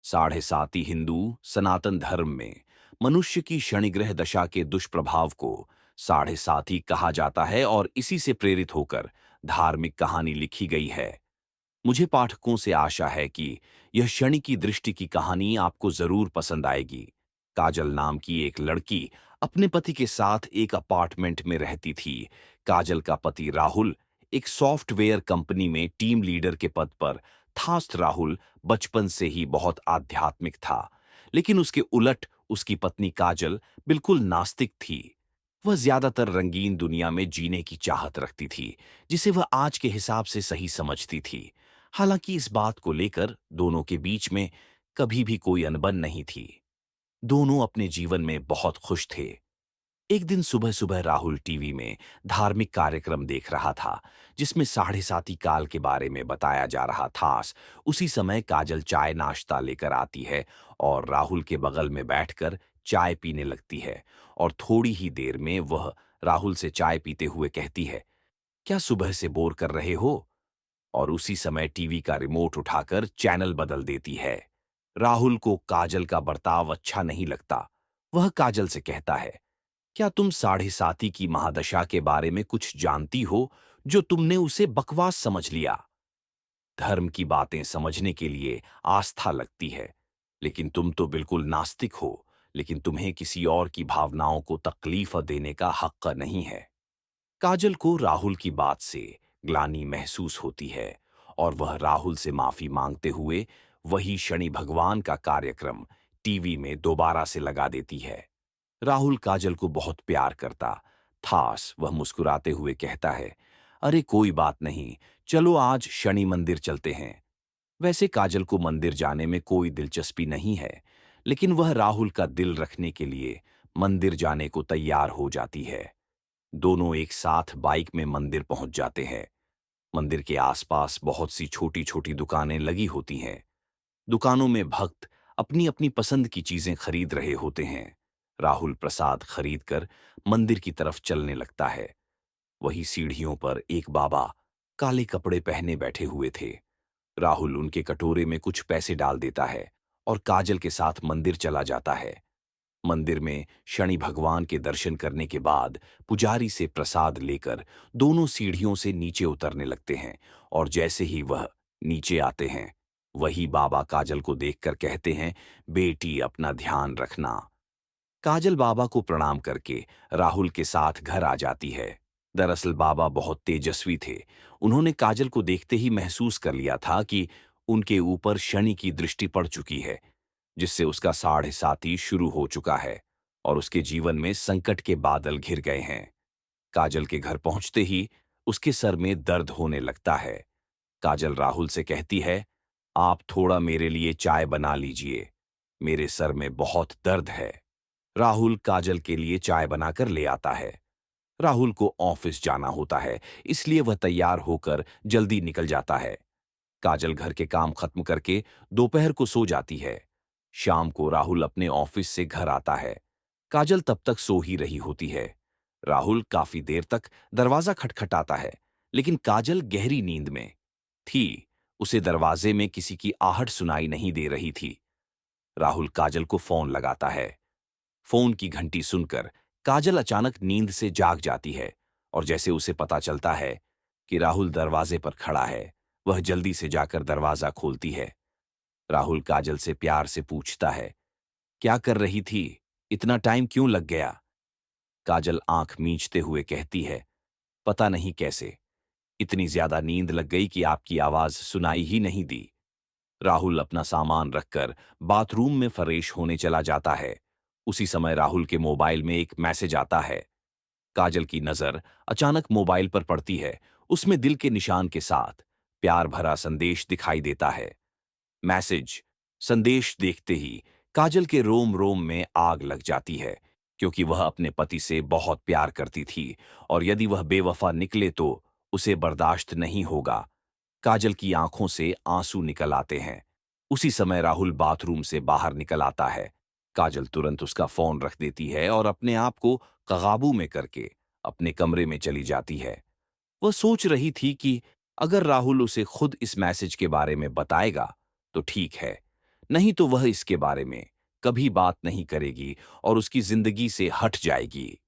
साढ़े साती हिंदू सनातन धर्म में मनुष्य की शनिग्रह दशा के दुष्प्रभाव को साढ़े साती कहा जाता है और इसी से प्रेरित होकर धार्मिक कहानी लिखी गई है। मुझे पाठकों से आशा है कि यह शनि की दृष्टि की कहानी आपको जरूर पसंद आएगी। काजल नाम की एक लड़की अपने पति के साथ एक अपार्टमेंट में रहती थी। काजल का पति राहुल एक सॉफ्टवेयर कंपनी में टीम लीडर के पद पर था। राहुल बचपन से ही बहुत आध्यात्मिक था, लेकिन उसके उलट उसकी पत्नी काजल बिल्कुल नास्तिक थी। वह ज्यादातर रंगीन दुनिया में जीने की चाहत रखती थी, जिसे वह आज के हिसाब से सही समझती थी। हालांकि इस बात को लेकर दोनों के बीच में कभी भी कोई अनबन नहीं थी। दोनों अपने जीवन में बहुत खुश थे। एक दिन सुबह सुबह राहुल टीवी में धार्मिक कार्यक्रम देख रहा था, जिसमें साढ़े साती काल के बारे में बताया जा रहा था। उसी समय काजल चाय नाश्ता लेकर आती है और राहुल के बगल में बैठकर चाय पीने लगती है। और थोड़ी ही देर में वह राहुल से चाय पीते हुए कहती है, क्या सुबह से बोर कर रहे हो? और उसी समय टीवी का रिमोट उठाकर चैनल बदल देती है। राहुल को काजल का बर्ताव अच्छा नहीं लगता। वह काजल से कहता है, क्या तुम साढ़े साती की महादशा के बारे में कुछ जानती हो जो तुमने उसे बकवास समझ लिया? धर्म की बातें समझने के लिए आस्था लगती है, लेकिन तुम तो बिल्कुल नास्तिक हो। लेकिन तुम्हें किसी और की भावनाओं को तकलीफ देने का हक नहीं है। काजल को राहुल की बात से ग्लानि महसूस होती है और वह राहुल से माफी मांगते हुए वही शनि भगवान का कार्यक्रम टीवी में दोबारा से लगा देती है। राहुल काजल को बहुत प्यार करता था। वह मुस्कुराते हुए कहता है, अरे कोई बात नहीं, चलो आज शनि मंदिर चलते हैं। वैसे काजल को मंदिर जाने में कोई दिलचस्पी नहीं है, लेकिन वह राहुल का दिल रखने के लिए मंदिर जाने को तैयार हो जाती है। दोनों एक साथ बाइक में मंदिर पहुंच जाते हैं। मंदिर के आसपास बहुत सी छोटी छोटी दुकानें लगी होती हैं। दुकानों में भक्त अपनी अपनी पसंद की चीजें खरीद रहे होते हैं। राहुल प्रसाद खरीदकर मंदिर की तरफ चलने लगता है। वही सीढ़ियों पर एक बाबा काले कपड़े पहने बैठे हुए थे। राहुल उनके कटोरे में कुछ पैसे डाल देता है और काजल के साथ मंदिर चला जाता है। मंदिर में शनि भगवान के दर्शन करने के बाद पुजारी से प्रसाद लेकर दोनों सीढ़ियों से नीचे उतरने लगते हैं। और जैसे ही वह नीचे आते हैं, वही बाबा काजल को देखकर कहते हैं, बेटी अपना ध्यान रखना। काजल बाबा को प्रणाम करके राहुल के साथ घर आ जाती है। दरअसल बाबा बहुत तेजस्वी थे। उन्होंने काजल को देखते ही महसूस कर लिया था कि उनके ऊपर शनि की दृष्टि पड़ चुकी है, जिससे उसका साढ़े साती शुरू हो चुका है और उसके जीवन में संकट के बादल घिर गए हैं। काजल के घर पहुंचते ही उसके सर में दर्द होने लगता है। काजल राहुल से कहती है, आप थोड़ा मेरे लिए चाय बना लीजिए, मेरे सर में बहुत दर्द है। राहुल काजल के लिए चाय बनाकर ले आता है। राहुल को ऑफिस जाना होता है, इसलिए वह तैयार होकर जल्दी निकल जाता है। काजल घर के काम खत्म करके दोपहर को सो जाती है। शाम को राहुल अपने ऑफिस से घर आता है। काजल तब तक सो ही रही होती है। राहुल काफी देर तक दरवाजा खटखटाता है, लेकिन काजल गहरी नींद में थी। उसे दरवाजे में किसी की आहट सुनाई नहीं दे रही थी। राहुल काजल को फोन लगाता है। फोन की घंटी सुनकर काजल अचानक नींद से जाग जाती है और जैसे उसे पता चलता है कि राहुल दरवाजे पर खड़ा है, वह जल्दी से जाकर दरवाजा खोलती है। राहुल काजल से प्यार से पूछता है, क्या कर रही थी? इतना टाइम क्यों लग गया? काजल आंख मींचते हुए कहती है, पता नहीं कैसे इतनी ज्यादा नींद लग गई कि आपकी आवाज सुनाई ही नहीं दी। राहुल अपना सामान रखकर बाथरूम में फ्रेश होने चला जाता है। उसी समय राहुल के मोबाइल में एक मैसेज आता है। काजल की नजर अचानक मोबाइल पर पड़ती है। उसमें दिल के निशान के साथ प्यार भरा संदेश दिखाई देता है। मैसेज संदेश देखते ही काजल के रोम रोम में आग लग जाती है, क्योंकि वह अपने पति से बहुत प्यार करती थी और यदि वह बेवफा निकले तो उसे बर्दाश्त नहीं होगा। काजल की आंखों से आंसू निकल आते हैं। उसी समय राहुल बाथरूम से बाहर निकल आता है। काजल तुरंत उसका फोन रख देती है और अपने आप को काबू में करके अपने कमरे में चली जाती है। वह सोच रही थी कि अगर राहुल उसे खुद इस मैसेज के बारे में बताएगा तो ठीक है, नहीं तो वह इसके बारे में कभी बात नहीं करेगी और उसकी जिंदगी से हट जाएगी।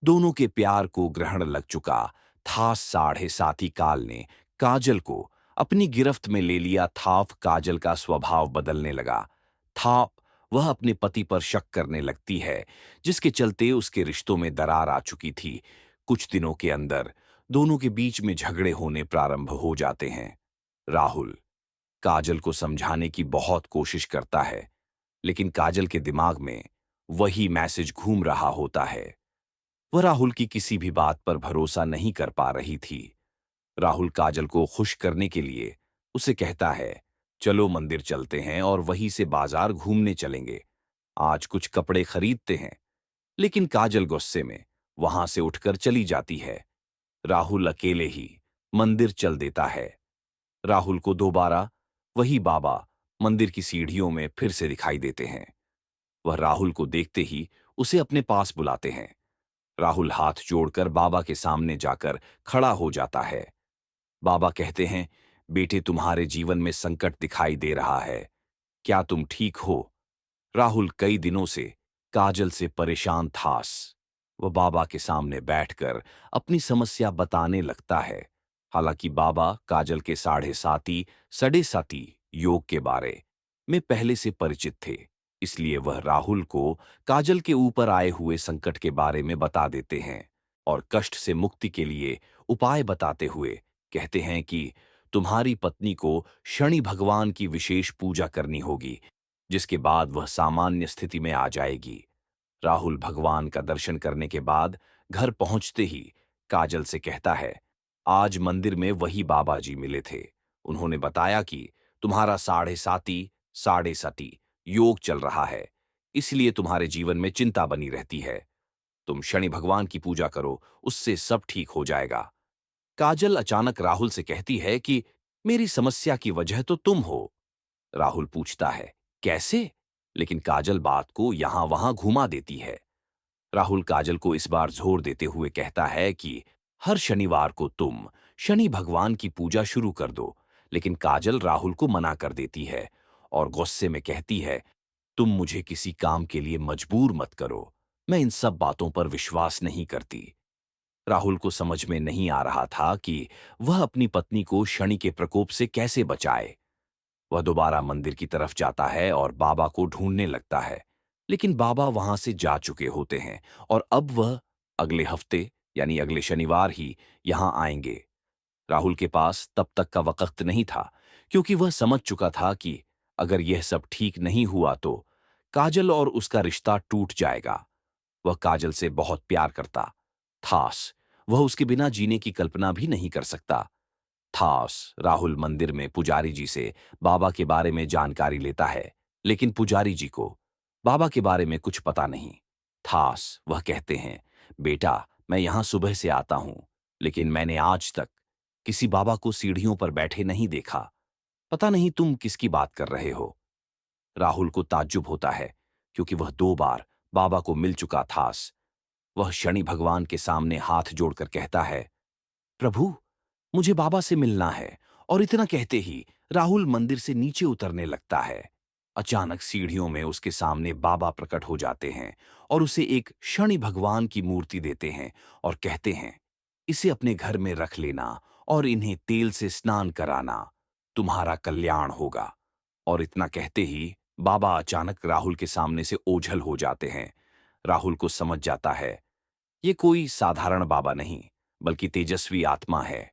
दोनों के प्यार को ग्रहण लग चुका था। साढ़े साथी काल ने काजल को अपनी गिरफ्त में ले लिया था। काजल का स्वभाव बदलने लगा था। वह अपने पति पर शक करने लगती है, जिसके चलते उसके रिश्तों में दरार आ चुकी थी। कुछ दिनों के अंदर दोनों के बीच में झगड़े होने प्रारंभ हो जाते हैं। राहुल काजल को समझाने की बहुत कोशिश करता है, लेकिन काजल के दिमाग में वही मैसेज घूम रहा होता है। वह राहुल की किसी भी बात पर भरोसा नहीं कर पा रही थी। राहुल काजल को खुश करने के लिए उसे कहता है, चलो मंदिर चलते हैं और वहीं से बाजार घूमने चलेंगे। आज कुछ कपड़े खरीदते हैं। लेकिन काजल गुस्से में वहां से उठकर चली जाती है। राहुल अकेले ही मंदिर चल देता है। राहुल को दोबारा वही बाबा मंदिर की सीढ़ियों में फिर से दिखाई देते हैं। वह राहुल को देखते ही उसे अपने पास बुलाते हैं। राहुल हाथ जोड़कर बाबा के सामने जाकर खड़ा हो जाता है। बाबा कहते हैं, बेटे तुम्हारे जीवन में संकट दिखाई दे रहा है, क्या तुम ठीक हो? राहुल कई दिनों से काजल से परेशान था। वह बाबा के सामने बैठकर अपनी समस्या बताने लगता है। हालांकि बाबा काजल के साढ़े साती सड़े साती योग के बारे में पहले से परिचित थे, इसलिए वह राहुल को काजल के ऊपर आए हुए संकट के बारे में बता देते हैं और कष्ट से मुक्ति के लिए उपाय बताते हुए कहते हैं कि तुम्हारी पत्नी को शनि भगवान की विशेष पूजा करनी होगी, जिसके बाद वह सामान्य स्थिति में आ जाएगी। राहुल भगवान का दर्शन करने के बाद घर पहुंचते ही काजल से कहता है, आज मंदिर में वही बाबा जी मिले थे। उन्होंने बताया कि तुम्हारा साढ़े सती योग चल रहा है, इसलिए तुम्हारे जीवन में चिंता बनी रहती है। तुम शनि भगवान की पूजा करो, उससे सब ठीक हो जाएगा। काजल अचानक राहुल से कहती है कि मेरी समस्या की वजह तो तुम हो। राहुल पूछता है, कैसे? लेकिन काजल बात को यहां वहां घुमा देती है। राहुल काजल को इस बार जोर देते हुए कहता है कि हर शनिवार को तुम शनि भगवान की पूजा शुरू कर दो। लेकिन काजल राहुल को मना कर देती है और गुस्से में कहती है, तुम मुझे किसी काम के लिए मजबूर मत करो, मैं इन सब बातों पर विश्वास नहीं करती। राहुल को समझ में नहीं आ रहा था कि वह अपनी पत्नी को शनि के प्रकोप से कैसे बचाए। वह दोबारा मंदिर की तरफ जाता है और बाबा को ढूंढने लगता है, लेकिन बाबा वहां से जा चुके होते हैं और अब वह अगले हफ्ते यानी अगले शनिवार ही यहां आएंगे। राहुल के पास तब तक का वक्त नहीं था, क्योंकि वह समझ चुका था कि अगर यह सब ठीक नहीं हुआ तो काजल और उसका रिश्ता टूट जाएगा। वह काजल से बहुत प्यार करता थास। वह उसके बिना जीने की कल्पना भी नहीं कर सकता थास। राहुल मंदिर में पुजारी जी से बाबा के बारे में जानकारी लेता है, लेकिन पुजारी जी को बाबा के बारे में कुछ पता नहीं थास। वह कहते हैं, बेटा मैं यहां सुबह से आता हूं, लेकिन मैंने आज तक किसी बाबा को सीढ़ियों पर बैठे नहीं देखा। पता नहीं तुम किसकी बात कर रहे हो। राहुल को ताज्जुब होता है, क्योंकि वह 2 बार बाबा को मिल चुका था। वह शनि भगवान के सामने हाथ जोड़कर कहता है, प्रभु मुझे बाबा से मिलना है। और इतना कहते ही राहुल मंदिर से नीचे उतरने लगता है। अचानक सीढ़ियों में उसके सामने बाबा प्रकट हो जाते हैं और उसे एक शनि भगवान की मूर्ति देते हैं और कहते हैं, इसे अपने घर में रख लेना और इन्हें तेल से स्नान कराना, तुम्हारा कल्याण होगा। और इतना कहते ही बाबा अचानक राहुल के सामने से ओझल हो जाते हैं। राहुल को समझ जाता है, ये कोई साधारण बाबा नहीं, बल्कि तेजस्वी आत्मा है।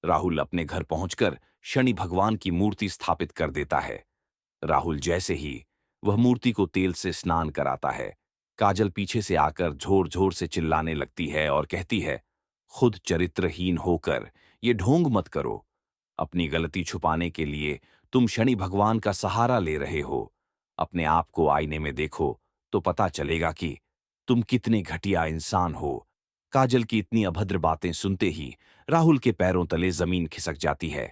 राहुल अपने घर पहुंचकर शनि भगवान की मूर्ति स्थापित कर देता है। राहुल जैसे ही वह मूर्ति को तेल से स्नान कराता है, काजल पीछे से आकर जोर जोर से चिल्लाने लगती है और कहती है, खुद चरित्रहीन होकर ये ढोंग मत करो। अपनी गलती छुपाने के लिए तुम शनि भगवान का सहारा ले रहे हो। अपने आप को आईने में देखो तो पता चलेगा कि तुम कितने घटिया इंसान हो। काजल की इतनी अभद्र बातें सुनते ही राहुल के पैरों तले जमीन खिसक जाती है।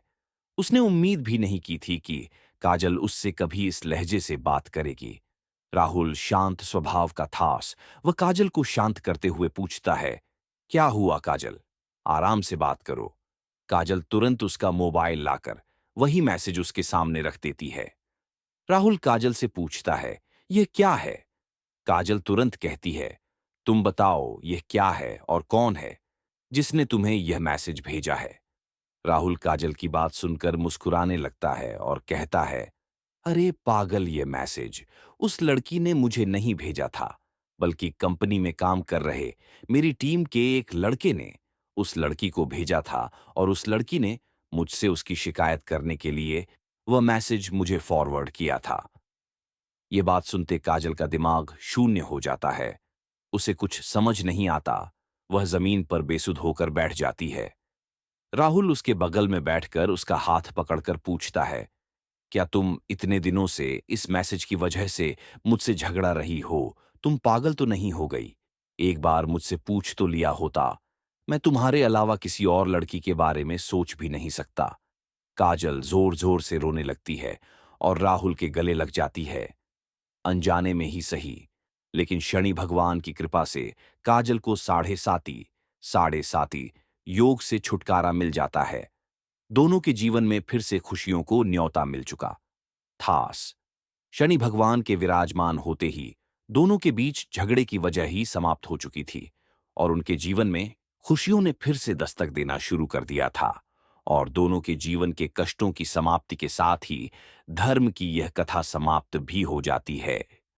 उसने उम्मीद भी नहीं की थी कि काजल उससे कभी इस लहजे से बात करेगी। राहुल शांत स्वभाव का था। वह काजल को शांत करते हुए पूछता है, क्या हुआ काजल, आराम से बात करो। काजल तुरंत उसका मोबाइल लाकर वही मैसेज उसके सामने रख देती है। राहुल काजल से पूछता है, यह क्या है? काजल तुरंत कहती है, तुम बताओ यह क्या है और कौन है जिसने तुम्हें यह मैसेज भेजा है? राहुल काजल की बात सुनकर मुस्कुराने लगता है और कहता है, अरे पागल, ये मैसेज उस लड़की ने मुझे नहीं भेजा था, बल्कि कंपनी में काम कर रहे मेरी टीम के एक लड़के ने उस लड़की को भेजा था, और उस लड़की ने मुझसे उसकी शिकायत करने के लिए वह मैसेज मुझे फॉरवर्ड किया था। ये बात सुनते काजल का दिमाग शून्य हो जाता है। उसे कुछ समझ नहीं आता। वह जमीन पर बेसुध होकर बैठ जाती है। राहुल उसके बगल में बैठकर उसका हाथ पकड़कर पूछता है, क्या तुम इतने दिनों से इस मैसेज की वजह से मुझसे झगड़ा रही हो? तुम पागल तो नहीं हो गई? एक बार मुझसे पूछ तो लिया होता। मैं तुम्हारे अलावा किसी और लड़की के बारे में सोच भी नहीं सकता। काजल जोर जोर से रोने लगती है और राहुल के गले लग जाती है। अनजाने में ही सही, लेकिन शनि भगवान की कृपा से काजल को साढ़े साती योग से छुटकारा मिल जाता है। दोनों के जीवन में फिर से खुशियों को न्योता मिल चुका थास। शनि भगवान के विराजमान होते ही दोनों के बीच झगड़े की वजह ही समाप्त हो चुकी थी, और उनके जीवन में खुशियों ने फिर से दस्तक देना शुरू कर दिया था। और दोनों के जीवन के कष्टों की समाप्ति के साथ ही धर्म की यह कथा समाप्त भी हो जाती है।